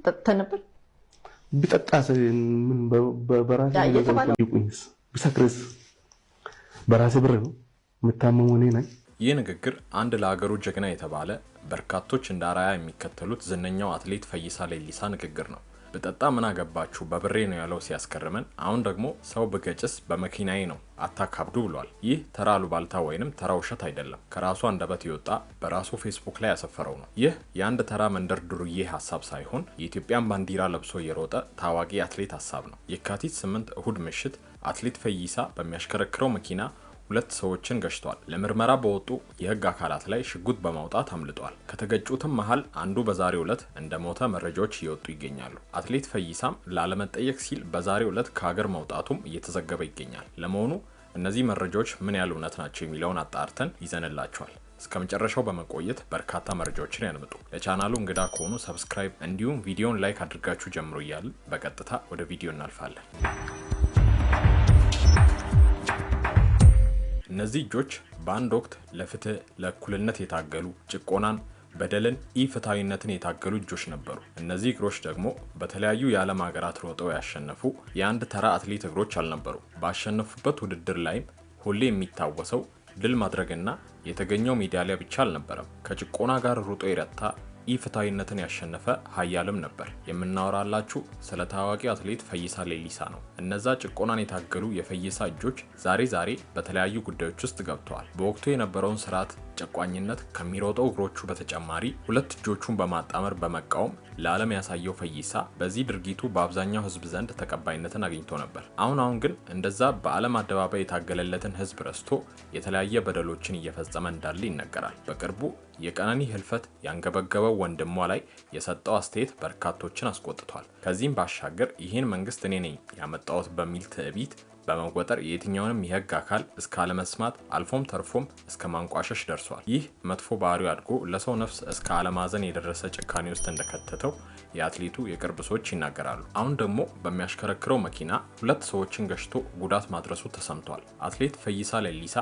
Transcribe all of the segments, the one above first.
ጠጥተህ ቢጠጣስ ምን በራሴ ይቁኝስ ቢሰክርስ በራሴ ብር ነው መታመሙ ነኝ። ይህ ንግግር አንድ ለሀገሩ ጀግና የተባለ በርካቶች እንደ አራያ የሚከተሉት ዝነኛው አትሌት ፈይሳ ሌሊሳ ንግግር ነው። በጠጣ ምን አገባችሁ በብሬ ነው ያለው ሲያስከርመን፣ አሁን ደግሞ ሰው በገጭስ በመኪናዬ ነው አታካብዱ ብሏል። ይህ ተራ አሉባልታ ወይንም ተራ ውሸት አይደለም፣ ከራሱ አንደበት የወጣ በራሱ ፌስቡክ ላይ ያሰፈረው ነው። ይህ የአንድ ተራ መንደር ዱርዬ ሐሳብ ሳይሆን የኢትዮጵያን ባንዲራ ለብሶ የሮጠ ታዋቂ አትሌት ሐሳብ ነው። የካቲት 8 እሁድ ምሽት አትሌት ፈይሳ በሚያሽከረክረው መኪና ሁለት ሰዎችን ገጭቷል። ለምርመራ በወጡ የህግ አካላት ላይ ሽጉጥ በማውጣት አምልጧል። ከተገጩትም መሃል አንዱ በዛሬው ዕለት እንደሞተ መረጃዎች እየወጡ ይገኛሉ። አትሌት ፈይሳም ላለመጠየቅ ሲል በዛሬው ዕለት ከሀገር መውጣቱም እየተዘገበ ይገኛል። ለመሆኑ እነዚህ መረጃዎች ምን ያህል እውነት ናቸው የሚለውን አጣርተን ይዘንላችኋል። እስከ መጨረሻው በመቆየት በርካታ መረጃዎችን ያድምጡ። ለቻናሉ እንግዳ ከሆኑ ሰብስክራይብ እንዲሁም ቪዲዮን ላይክ አድርጋችሁ ጀምሩ እያልን በቀጥታ ወደ ቪዲዮ እናልፋለን። እነዚህ እጆች በአንድ ወቅት ለፍትህ ለእኩልነት የታገሉ ጭቆናን፣ በደልን፣ ኢፍትሃዊነትን የታገሉ እጆች ነበሩ። እነዚህ እግሮች ደግሞ በተለያዩ የዓለም ሀገራት ሮጠው ያሸነፉ የአንድ ተራ አትሌት እግሮች አልነበሩ። ባሸነፉበት ውድድር ላይም ሁሌ የሚታወሰው ድል ማድረግና የተገኘው ሜዳሊያ ብቻ አልነበረም። ከጭቆና ጋር ሩጦ የረታ ኢፍትሃዊነትን ያሸነፈ ኃያልም ነበር። የምናወራላችሁ ስለ ታዋቂ አትሌት ፈይሳ ሌሊሳ ነው። እነዛ ጭቆናን የታገሉ የፈይሳ እጆች ዛሬ በተለያዩ ጉዳዮች ውስጥ ገብተዋል። በወቅቱ የነበረውን ስርዓት ጨቋኝነት ከሚሮጠው እግሮቹ በተጨማሪ ሁለት እጆቹን በማጣመር በመቃወም ለዓለም ያሳየው ፈይሳ በዚህ ድርጊቱ በአብዛኛው ህዝብ ዘንድ ተቀባይነትን አግኝቶ ነበር። አሁን ግን እንደዛ በዓለም አደባባይ የታገለለትን ህዝብ ረስቶ የተለያየ በደሎችን እየፈጸመ እንዳለ ይነገራል። በቅርቡ የቀነኒ ህልፈት ያንገበገበው ወንድሟ ላይ የሰጠው አስተያየት በርካቶችን አስቆጥቷል። ከዚህም ባሻገር ይህን መንግስት እኔ ነኝ ያመጣሁት በሚል ትዕቢት በመወጠር የትኛውንም የህግ አካል እስከ አለመስማት አልፎም ተርፎም እስከ ማንቋሸሽ ደርሷል። ይህ መጥፎ ባህሪው አድጎ ለሰው ነፍስ እስከ አለማዘን የደረሰ ጭካኔ ውስጥ እንደከተተው የአትሌቱ የቅርብ ሰዎች ይናገራሉ። አሁን ደግሞ በሚያሽከረክረው መኪና ሁለት ሰዎችን ገጭቶ ጉዳት ማድረሱ ተሰምቷል። አትሌት ፈይሳ ሌሊሳ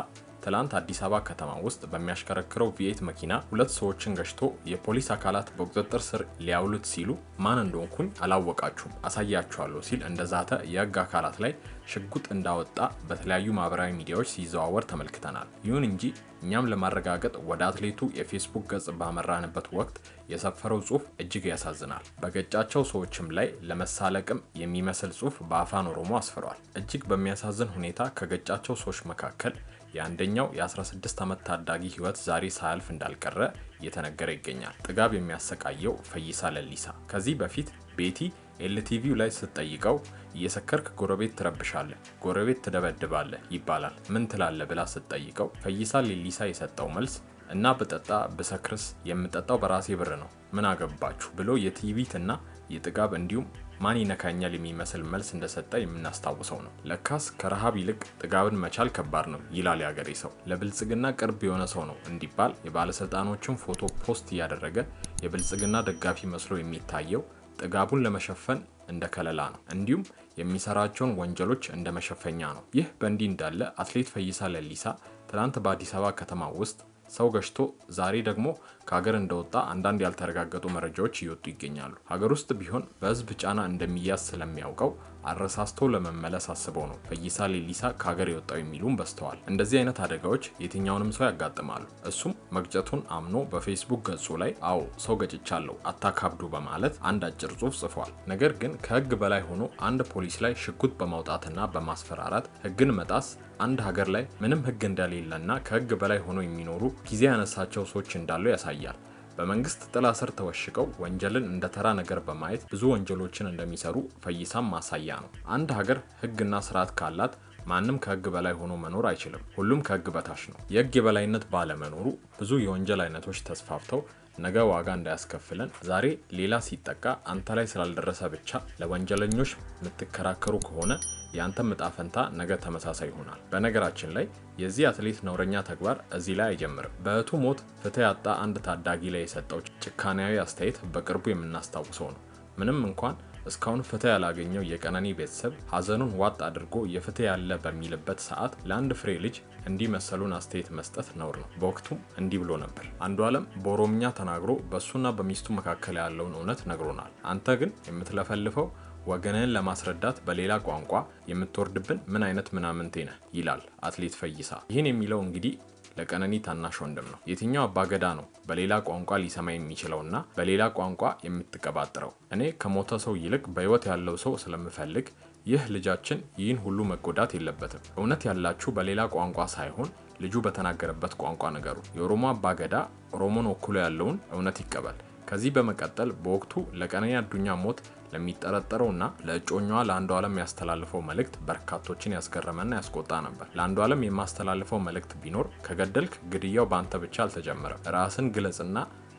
ትላንት አዲስ አበባ ከተማ ውስጥ በሚያሽከረክረው ቪኤት መኪና ሁለት ሰዎችን ገጭቶ የፖሊስ አካላት በቁጥጥር ስር ሊያውሉት ሲሉ ማን እንደሆንኩኝ አላወቃችሁም አሳያችኋለሁ ሲል እንደዛተ የህግ አካላት ላይ ሽጉጥ እንዳወጣ በተለያዩ ማህበራዊ ሚዲያዎች ሲዘዋወር ተመልክተናል። ይሁን እንጂ እኛም ለማረጋገጥ ወደ አትሌቱ የፌስቡክ ገጽ ባመራንበት ወቅት የሰፈረው ጽሁፍ እጅግ ያሳዝናል። በገጫቸው ሰዎችም ላይ ለመሳለቅም የሚመስል ጽሁፍ በአፋን ኦሮሞ አስፍሯል። እጅግ በሚያሳዝን ሁኔታ ከገጫቸው ሰዎች መካከል የአንደኛው የ16 ዓመት ታዳጊ ህይወት ዛሬ ሳያልፍ እንዳልቀረ እየተነገረ ይገኛል። ጥጋብ የሚያሰቃየው ፈይሳ ሌሊሳ ከዚህ በፊት ቤቲ ኤልቲቪው ላይ ስትጠይቀው እየሰከርክ ጎረቤት ትረብሻለህ፣ ጎረቤት ትደበድባለህ ይባላል ምን ትላለህ ብላ ስትጠይቀው ፈይሳ ሌሊሳ የሰጠው መልስ እና በጠጣ በሰክርስ የምጠጣው በራሴ ብር ነው ምን አገባችሁ ብሎ የቲቪት እና የጥጋብ እንዲሁም ማን ይነካኛል የሚመስል መልስ እንደሰጠ የምናስታውሰው ነው። ለካስ ከረሃብ ይልቅ ጥጋብን መቻል ከባድ ነው ይላል ያገሬ ሰው። ለብልጽግና ቅርብ የሆነ ሰው ነው እንዲባል የባለስልጣኖችን ፎቶ ፖስት እያደረገ የብልጽግና ደጋፊ መስሎ የሚታየው ጥጋቡን ለመሸፈን እንደ ከለላ ነው፣ እንዲሁም የሚሰራቸውን ወንጀሎች እንደ መሸፈኛ ነው። ይህ በእንዲህ እንዳለ አትሌት ፈይሳ ሌሊሳ ትላንት በአዲስ አበባ ከተማ ውስጥ ሰው ገጭቶ ዛሬ ደግሞ ከሀገር እንደወጣ አንዳንድ ያልተረጋገጡ መረጃዎች እየወጡ ይገኛሉ። ሀገር ውስጥ ቢሆን በህዝብ ጫና እንደሚያዝ ስለሚያውቀው አረሳስቶ ለመመለስ አስበው ነው ፈይሳ ሌሊሳ ከሀገር የወጣው የሚሉም በስተዋል። እንደዚህ አይነት አደጋዎች የትኛውንም ሰው ያጋጥማሉ። እሱም መግጨቱን አምኖ በፌስቡክ ገጹ ላይ አዎ ሰው ገጭቻለሁ አታካብዱ በማለት አንድ አጭር ጽሁፍ ጽፏል። ነገር ግን ከህግ በላይ ሆኖ አንድ ፖሊስ ላይ ሽጉጥ በማውጣትና በማስፈራራት ህግን መጣስ አንድ ሀገር ላይ ምንም ህግ እንደሌለና ከህግ በላይ ሆኖ የሚኖሩ ጊዜ ያነሳቸው ሰዎች እንዳሉ ያሳያል። በመንግስት ጥላ ስር ተወሽቀው ወንጀልን እንደ ተራ ነገር በማየት ብዙ ወንጀሎችን እንደሚሰሩ ፈይሳም ማሳያ ነው። አንድ ሀገር ህግና ስርዓት ካላት ማንም ከህግ በላይ ሆኖ መኖር አይችልም። ሁሉም ከህግ በታች ነው። የህግ የበላይነት ባለመኖሩ ብዙ የወንጀል አይነቶች ተስፋፍተው ነገ ዋጋ እንዳያስከፍለን ዛሬ ሌላ ሲጠቃ አንተ ላይ ስላልደረሰ ብቻ ለወንጀለኞች የምትከራከሩ ከሆነ ያንተ መጣፈንታ ነገ ተመሳሳይ ይሆናል። በነገራችን ላይ የዚህ አትሌት ነውረኛ ተግባር እዚህ ላይ አይጀምርም። በእህቱ ሞት ፍትህ ያጣ አንድ ታዳጊ ላይ የሰጠው ጭካኔያዊ አስተያየት በቅርቡ የምናስታውሰው ነው። ምንም እንኳን እስካሁን ፍትህ ያላገኘው የቀነኒ ቤተሰብ ሀዘኑን ዋጥ አድርጎ የፍትህ ያለ በሚልበት ሰዓት ለአንድ ፍሬ ልጅ እንዲመሰሉን አስተያየት መስጠት ነውር ነው። በወቅቱም እንዲህ ብሎ ነበር። አንዱዓለም በኦሮምኛ ተናግሮ በሱና በሚስቱ መካከል ያለውን እውነት ነግሮናል። አንተ ግን የምትለፈልፈው ወገንን ለማስረዳት በሌላ ቋንቋ የምትወርድብን ምን አይነት ምናምንቴ ነህ ይላል አትሌት ፈይሳ። ይህን የሚለው እንግዲህ ለቀነኒ ታናሽ ወንድም ነው። የትኛው አባገዳ ነው በሌላ ቋንቋ ሊሰማ የሚችለውና በሌላ ቋንቋ የምትቀባጥረው? እኔ ከሞተ ሰው ይልቅ በህይወት ያለው ሰው ስለምፈልግ ይህ ልጃችን ይህን ሁሉ መጎዳት የለበትም። እውነት ያላችሁ በሌላ ቋንቋ ሳይሆን ልጁ በተናገረበት ቋንቋ ነገሩ። የኦሮሞ አባገዳ ኦሮሞን ወክሎ ያለውን እውነት ይቀበል። ከዚህ በመቀጠል በወቅቱ ለቀነኒ አዱኛ ሞት ለሚጠረጠረውና ለእጮኛዋ ለአንዱዓለም ያስተላልፈው መልእክት በርካቶችን ያስገረመና ያስቆጣ ነበር። ለአንዱዓለም የማስተላልፈው መልእክት ቢኖር ከገደልክ ግድያው ባንተ ብቻ አልተጀመረም። ራስን ግለጽና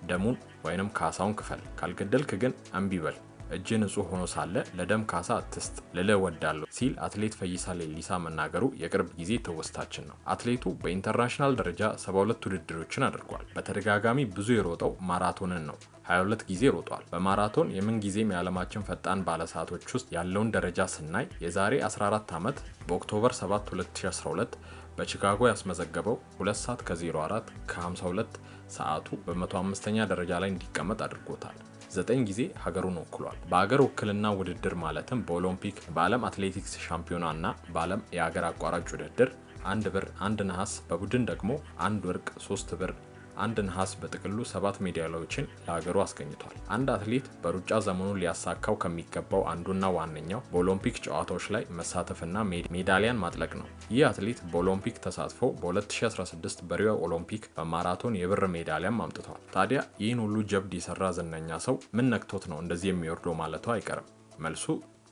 ደሙን ወይንም ካሳውን ክፈል። ካልገደልክ ግን እምቢ በል። እጅ ንጹህ ሆኖ ሳለ ለደም ካሳ አትስጥ ልልህ እወዳለሁ ሲል አትሌት ፈይሳ ሌሊሳ መናገሩ የቅርብ ጊዜ ትውስታችን ነው። አትሌቱ በኢንተርናሽናል ደረጃ 72 ውድድሮችን አድርጓል። በተደጋጋሚ ብዙ የሮጠው ማራቶንን ነው። 22 ጊዜ ሮጧል። በማራቶን የምን ጊዜም የዓለማችን ፈጣን ባለሰዓቶች ውስጥ ያለውን ደረጃ ስናይ የዛሬ 14 ዓመት በኦክቶበር 7 2012 በቺካጎ ያስመዘገበው 2 ሰዓት ከ04 ከ52 ሰዓቱ በ105ኛ ደረጃ ላይ እንዲቀመጥ አድርጎታል። 9 ጊዜ ሀገሩን ወክሏል። በሀገር ውክልና ውድድር ማለትም በኦሎምፒክ፣ በዓለም አትሌቲክስ ሻምፒዮና እና በዓለም የሀገር አቋራጭ ውድድር 1 ብር፣ 1 ነሐስ፣ በቡድን ደግሞ 1 ወርቅ፣ 3 ብር፣ 1 ነሐስ በጥቅሉ 7 ሜዳሊያዎችን ለሀገሩ አስገኝቷል። አንድ አትሌት በሩጫ ዘመኑ ሊያሳካው ከሚገባው አንዱና ዋነኛው በኦሎምፒክ ጨዋታዎች ላይ መሳተፍና ሜዳሊያን ማጥለቅ ነው። ይህ አትሌት በኦሎምፒክ ተሳትፎ በ2016 በሪዮ ኦሎምፒክ በማራቶን የብር ሜዳሊያም አምጥቷል። ታዲያ ይህን ሁሉ ጀብድ የሰራ ዝነኛ ሰው ምን ነክቶት ነው እንደዚህ የሚወርደው ማለቱ አይቀርም። መልሱ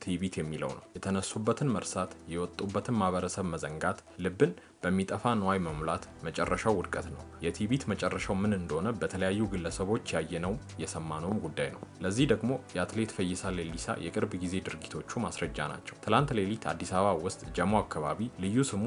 ትዕቢት የሚለው ነው። የተነሱበትን መርሳት፣ የወጡበትን ማህበረሰብ መዘንጋት፣ ልብን በሚጠፋ ንዋይ መሙላት መጨረሻው ውድቀት ነው። የትዕቢት መጨረሻው ምን እንደሆነ በተለያዩ ግለሰቦች ያየነው የሰማነውም ጉዳይ ነው። ለዚህ ደግሞ የአትሌት ፈይሳ ሌሊሳ የቅርብ ጊዜ ድርጊቶቹ ማስረጃ ናቸው። ትላንት ሌሊት አዲስ አበባ ውስጥ ጀሞ አካባቢ ልዩ ስሙ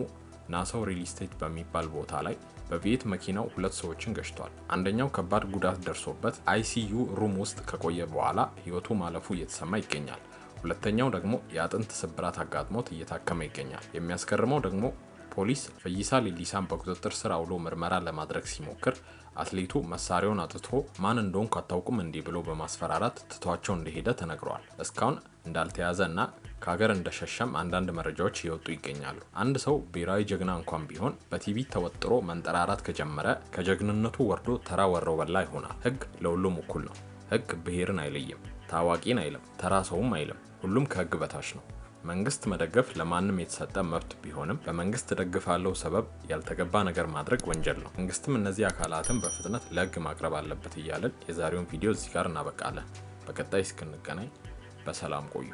ናሰው ሪል ስቴት በሚባል ቦታ ላይ በቤት መኪናው 2 ሰዎችን ገጭቷል። አንደኛው ከባድ ጉዳት ደርሶበት አይሲዩ ሩም ውስጥ ከቆየ በኋላ ህይወቱ ማለፉ እየተሰማ ይገኛል። ሁለተኛው ደግሞ የአጥንት ስብራት አጋጥሞት እየታከመ ይገኛል። የሚያስገርመው ደግሞ ፖሊስ ፈይሳ ሌሊሳን በቁጥጥር ስር አውሎ ምርመራ ለማድረግ ሲሞክር አትሌቱ መሳሪያውን አጥቶ ማን እንደሆነ አታውቁም እንዲህ ብሎ በማስፈራራት ትቷቸው እንደሄደ ተነግሯል። እስካሁን እንዳልተያዘና ከሀገር እንደሸሸም አንዳንድ መረጃዎች እየወጡ ይገኛሉ። አንድ ሰው ብሔራዊ ጀግና እንኳን ቢሆን በቲቪ ተወጥሮ መንጠራራት ከጀመረ ከጀግንነቱ ወርዶ ተራ ወረው በላ ይሆናል። ህግ ለሁሉም እኩል ነው። ህግ ብሔርን አይለይም፣ ታዋቂን አይልም፣ ተራ ሰውም አይልም። ሁሉም ከህግ በታች ነው። መንግስት መደገፍ ለማንም የተሰጠ መብት ቢሆንም በመንግስት ደግፋለው ሰበብ ያልተገባ ነገር ማድረግ ወንጀል ነው። መንግስትም እነዚህ አካላትን በፍጥነት ለህግ ማቅረብ አለበት እያለን የዛሬውን ቪዲዮ እዚህ ጋር እናበቃለን። በቀጣይ እስክንገናኝ በሰላም ቆዩ።